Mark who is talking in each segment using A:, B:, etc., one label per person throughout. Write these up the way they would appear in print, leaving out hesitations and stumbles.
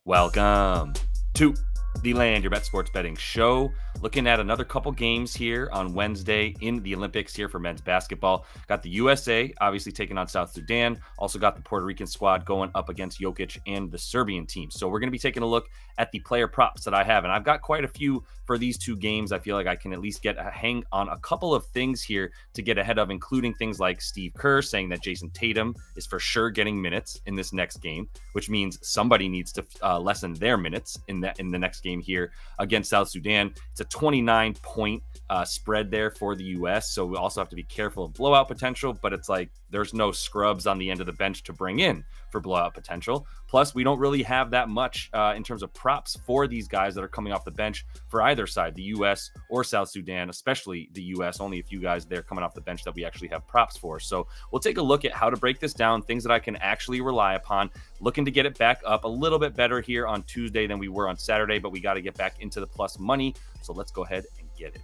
A: Welcome to the Land Your Bet Sports Betting Show. Looking at another couple games here on Wednesday in the Olympics here for men's basketball. Got the USA obviously taking on South Sudan. Also got the Puerto Rican squad going up against Jokic and the Serbian team. So we're going to be taking a look at the player props that I have. And I've got quite a few for these two games. I feel like I can at least get a hang on a couple of things here to get ahead of, including things like Steve Kerr saying that Jason Tatum is for sure getting minutes in this next game, which means somebody needs to lessen their minutes in the next game here against South Sudan. It's a 29-point spread there for the U.S., so we also have to be careful of blowout potential, but it's like there's no scrubs on the end of the bench to bring in for blowout potential. Plus, we don't really have that much in terms of props for these guys that are coming off the bench for either side, the U.S. or South Sudan, especially the U.S. Only a few guys there coming off the bench that we actually have props for. So we'll take a look at how to break this down, things that I can actually rely upon, looking to get it back up a little bit better here on Tuesday than we were on Saturday, but we got to get back into the plus money. So let's go ahead and get it.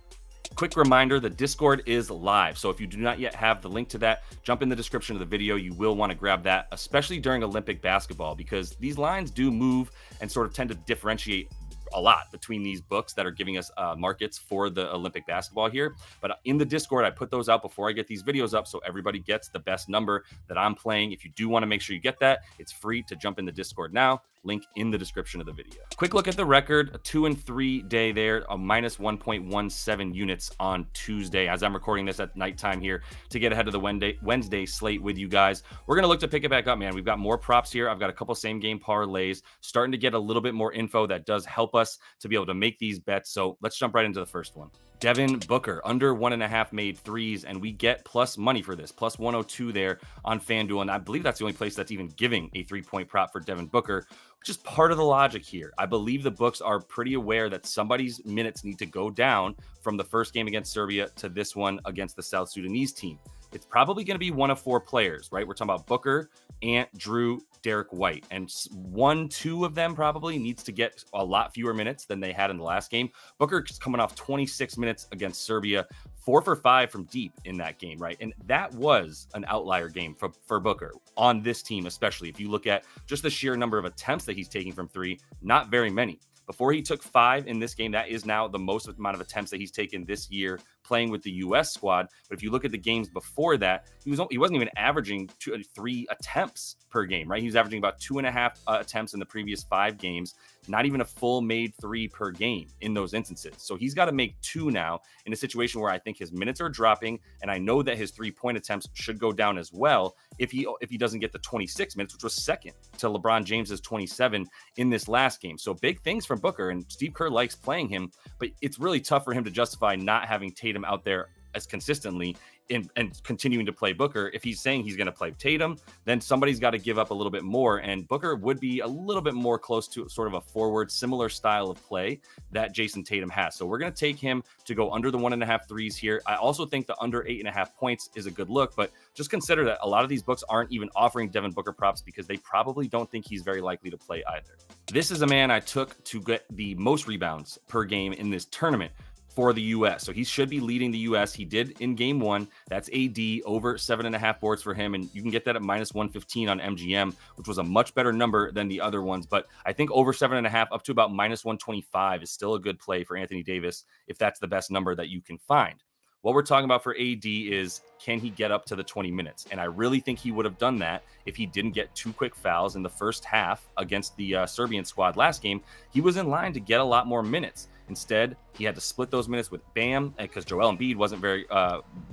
A: Quick reminder, the Discord is live. So if you do not yet have the link to that, jump in the description of the video. You will want to grab that, especially during Olympic basketball, because these lines do move and sort of tend to differentiate a lot between these books that are giving us markets for the Olympic basketball here. But in the Discord, I put those out before I get these videos up so everybody gets the best number that I'm playing. If you do want to make sure you get that, it's free to jump in the Discord now. Link in the description of the video. Quick look at the record, a 2-3 day there, a minus 1.17 units on Tuesday as I'm recording this at nighttime here to get ahead of the Wednesday slate with you guys. We're going to look to pick it back up, man. We've got more props here. I've got a couple same game parlays, starting to get a little bit more info that does help us to be able to make these bets. So let's jump right into the first one. Devin Booker, under 1.5 made threes, and we get plus money for this, plus 102 there on FanDuel, and I believe that's the only place that's even giving a 3-point prop for Devin Booker, which is part of the logic here. I believe the books are pretty aware that somebody's minutes need to go down from the first game against Serbia to this one against the South Sudanese team. It's probably going to be one of four players, right? We're talking about Booker, Ant, Drew, Derek White, and 1-2 of them probably needs to get a lot fewer minutes than they had in the last game. Booker's coming off 26 minutes against Serbia, 4 for 5 from deep in that game, right? And that was an outlier game for Booker on this team, especially if you look at just the sheer number of attempts that he's taking from three, not very many. Before he took 5 in this game, that is now the most amount of attempts that he's taken this year playing with the U.S. squad. But if you look at the games before that, he wasn't even averaging 3 attempts per game, right? He was averaging about 2.5 attempts in the previous 5 games, not even a full made 3 per game in those instances. So he's got to make 2 now in a situation where I think his minutes are dropping, and I know that his 3-point attempts should go down as well if he doesn't get the 26 minutes, which was second to LeBron James's 27 in this last game. So big things from Booker, and Steve Kerr likes playing him, but it's really tough for him to justify not having Tatum out there as consistently and continuing to play Booker. If he's saying he's going to play Tatum, then somebody's got to give up a little bit more, and Booker would be a little bit more close to sort of a forward, similar style of play that Jason Tatum has. So we're going to take him to go under the 1.5 threes here. I also think the under 8.5 points is a good look, but just consider that a lot of these books aren't even offering Devin Booker props because they probably don't think he's very likely to play either. This is a man I took to get the most rebounds per game in this tournament for the U.S. So he should be leading the U.S. He did in game 1. That's AD, over 7.5 boards for him. And you can get that at minus 115 on MGM, which was a much better number than the other ones. But I think over 7.5 up to about minus 125 is still a good play for Anthony Davis if that's the best number that you can find. What we're talking about for AD is, can he get up to the 20 minutes? And I really think he would have done that if he didn't get 2 quick fouls in the first half against the Serbian squad last game. He was in line to get a lot more minutes. Instead, he had to split those minutes with Bam because Joel Embiid wasn't very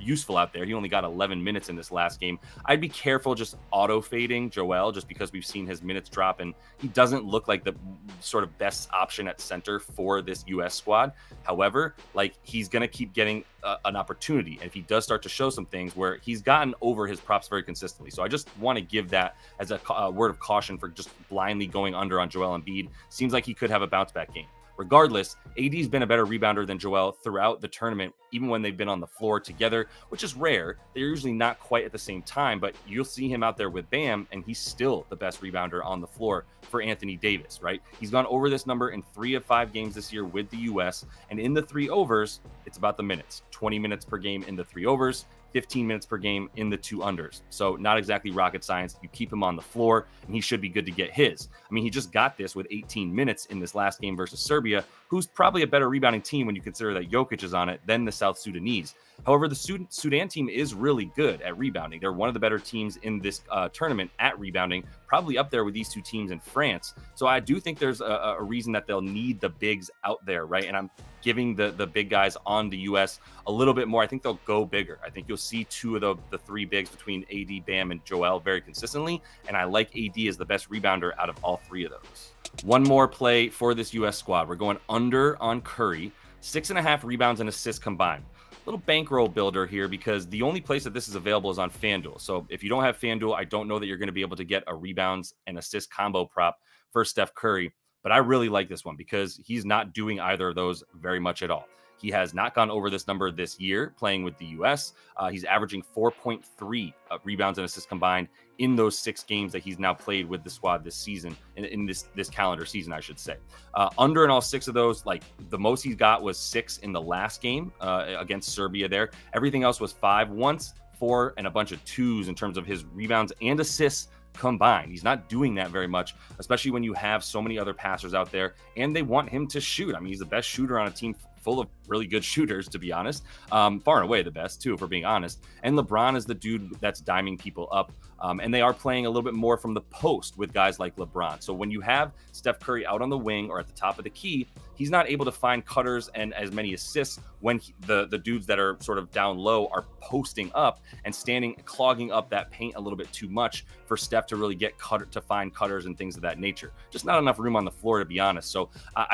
A: useful out there. He only got 11 minutes in this last game. I'd be careful just auto-fading Joel just because we've seen his minutes drop, and he doesn't look like the sort of best option at center for this U.S. squad. However, like, he's going to keep getting an opportunity, and if he does start to show some things where he's gotten over his props very consistently. So I just want to give that as a word of caution for just blindly going under on Joel Embiid. Seems like he could have a bounce-back game. Regardless, AD's been a better rebounder than Joel throughout the tournament, even when they've been on the floor together, which is rare. They're usually not quite at the same time, but you'll see him out there with Bam, and he's still the best rebounder on the floor for Anthony Davis, right? He's gone over this number in 3 of 5 games this year with the U.S., and in the 3 overs, it's about the minutes. 20 minutes per game in the 3 overs, 15 minutes per game in the 2 unders. So not exactly rocket science. You keep him on the floor and he should be good to get his. I mean, he just got this with 18 minutes in this last game versus Serbia, who's probably a better rebounding team when you consider that Jokic is on it than the South Sudanese. However, the Sudan team is really good at rebounding. They're one of the better teams in this tournament at rebounding, probably up there with these 2 teams in France. So I do think there's a reason that they'll need the bigs out there, right? And I'm giving the big guys on the U.S. a little bit more. I think they'll go bigger. I think you'll see 2 of the 3 bigs between AD, Bam, and Joel very consistently. And I like AD as the best rebounder out of all 3 of those. One more play for this U.S. squad. We're going under on Curry, 6.5 rebounds and assists combined. Little bankroll builder here because the only place that this is available is on FanDuel. So if you don't have FanDuel, I don't know that you're going to be able to get a rebounds and assist combo prop for Steph Curry. But I really like this one because he's not doing either of those very much at all. He has not gone over this number this year playing with the U.S. He's averaging 4.3 rebounds and assists combined in those 6 games that he's now played with the squad this season, in this calendar season, I should say. Under in all 6 of those, like the most he's got was 6 in the last game against Serbia there. Everything else was 5 once, 4, and a bunch of 2s in terms of his rebounds and assists combined. He's not doing that very much, especially when you have so many other passers out there and they want him to shoot. I mean, he's the best shooter on a team full of really good shooters, to be honest. Far and away the best, too, if we're being honest. And LeBron is the dude that's diming people up. And they are playing a little bit more from the post with guys like LeBron. So when you have Steph Curry out on the wing or at the top of the key, he's not able to find cutters and as many assists when the dudes that are sort of down low are posting up and clogging up that paint a little bit too much for Steph to really get to find cutters and things of that nature. Just not enough room on the floor, to be honest. So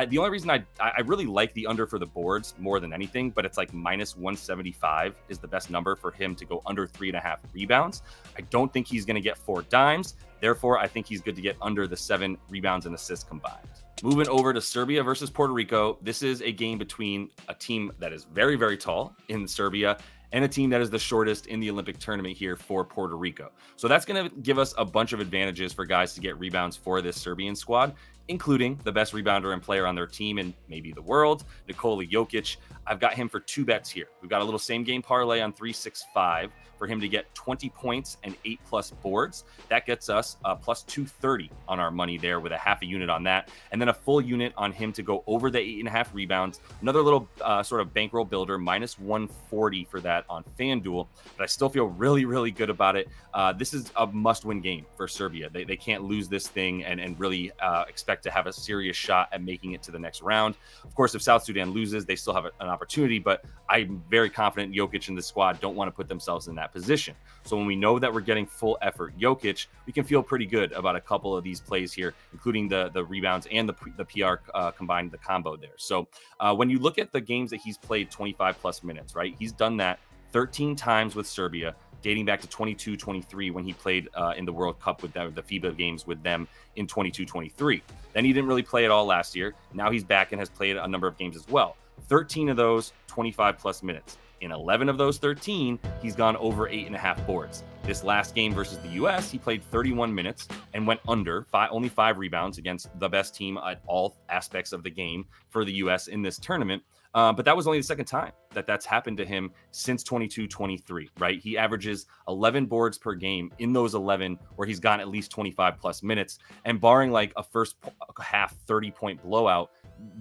A: the only reason I really like the under for the boards more than anything, but it's like minus 175 is the best number for him to go under 3.5 rebounds. I don't think he's going to get 4 dimes. Therefore, I think he's good to get under the 7 rebounds and assists combined. Moving over to Serbia versus Puerto Rico. This is a game between a team that is very, very tall in Serbia and a team that is the shortest in the Olympic tournament here for Puerto Rico. So that's going to give us a bunch of advantages for guys to get rebounds for this Serbian squad, including the best rebounder and player on their team and maybe the world, Nikola Jokic. I've got him for 2 bets here. We've got a little same game parlay on 365 for him to get 20 points and 8+ boards. That gets us plus 230 on our money there with a half a unit on that. And then a full unit on him to go over the 8.5 rebounds. Another little sort of bankroll builder, minus 140 for that on FanDuel. But I still feel really, really good about it. This is a must-win game for Serbia. They can't lose this thing and really expect to have a serious shot at making it to the next round. Of course, if South Sudan loses, they still have an opportunity, but I'm very confident Jokic and the squad don't want to put themselves in that position. So when we know that we're getting full effort Jokic, we can feel pretty good about a couple of these plays here, including the rebounds and the PR combined, the combo there. So when you look at the games that he's played 25+ minutes, right? He's done that 13 times with Serbia, dating back to 22-23 when he played in the World Cup with them, the FIBA games with them in 22-23. Then he didn't really play at all last year. Now he's back and has played a number of games as well. 13 of those, 25+ minutes. In 11 of those 13, he's gone over 8.5 boards. This last game versus the U.S., he played 31 minutes and went under only 5 rebounds against the best team at all aspects of the game for the U.S. in this tournament. But that was only the second time that's happened to him since 22-23, right? He averages 11 boards per game in those 11 where he's gone at least 25+ minutes. And barring like a first half 30-point blowout,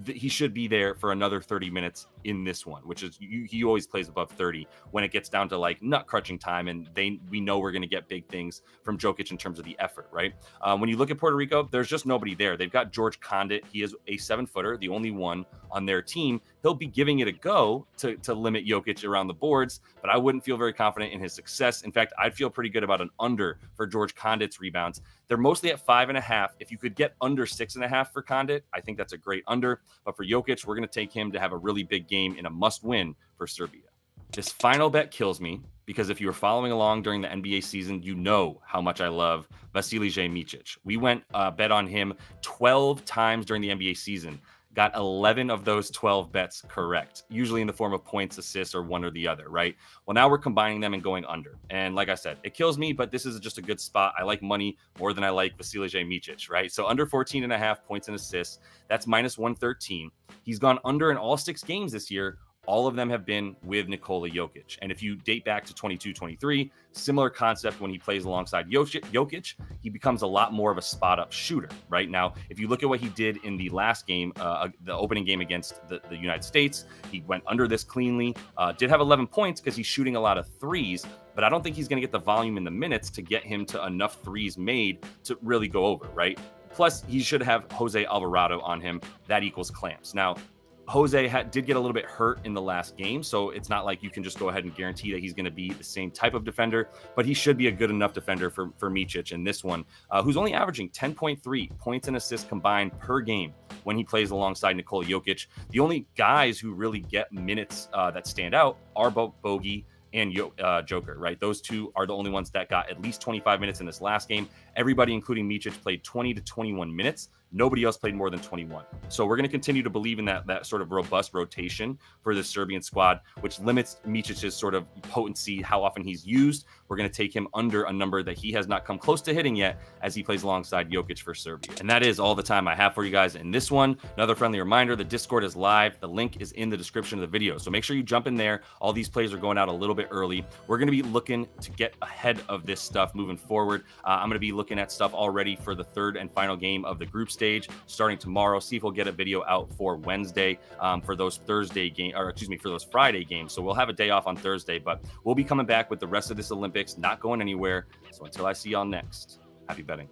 A: he should be there for another 30 minutes in this one, which is he always plays above 30 when it gets down to like nut crunching time. And we know we're going to get big things from Jokic in terms of the effort, right? When you look at Puerto Rico, there's just nobody there. They've got George Condit. He is a 7-footer, the only one on their team. He'll be giving it a go to limit Jokic around the boards, but I wouldn't feel very confident in his success. In fact, I'd feel pretty good about an under for George Condit's rebounds. They're mostly at 5.5. If you could get under 6.5 for Condit, I think that's a great under. But for Jokic, we're going to take him to have a really big game in a must-win for Serbia. This final bet kills me because if you were following along during the NBA season, you know how much I love Vasilije Micic. We went bet on him 12 times during the NBA season. Got 11 of those 12 bets correct, usually in the form of points, assists, or one or the other, right? Well, now we're combining them and going under. And like I said, it kills me, but this is just a good spot. I like money more than I like Vasilije Micic, right? So under 14.5 points and assists, that's minus 113. He's gone under in all 6 games this year, all of them have been with Nikola Jokic. And if you date back to 22-23, similar concept when he plays alongside Jokic, he becomes a lot more of a spot-up shooter, right? Now, if you look at what he did in the last game, the opening game against the United States, he went under this cleanly, did have 11 points because he's shooting a lot of threes, but I don't think he's going to get the volume in the minutes to get him to enough threes made to really go over, right? Plus, he should have Jose Alvarado on him. That equals clamps. Now, Jose did get a little bit hurt in the last game, so it's not like you can just go ahead and guarantee that he's going to be the same type of defender, but he should be a good enough defender for Micic in this one, who's only averaging 10.3 points and assists combined per game when he plays alongside Nikola Jokic. The only guys who really get minutes that stand out are Bogey and Joker, right? Those two are the only ones that got at least 25 minutes in this last game. Everybody, including Micic, played 20 to 21 minutes. Nobody else played more than 21. So we're going to continue to believe in that sort of robust rotation for the Serbian squad, which limits Micic's sort of potency, how often he's used. We're going to take him under a number that he has not come close to hitting yet as he plays alongside Jokic for Serbia. And that is all the time I have for you guys in this one. Another friendly reminder, the Discord is live. The link is in the description of the video. So make sure you jump in there. All these plays are going out a little bit early. We're going to be looking to get ahead of this stuff moving forward. I'm going to be looking at stuff already for the third and final game of the group stage starting tomorrow. See if we'll get a video out for Wednesday for those Thursday game, or excuse me, for those Friday games. So we'll have a day off on Thursday, but we'll be coming back with the rest of this Olympics, not going anywhere. So until I see y'all next, happy betting.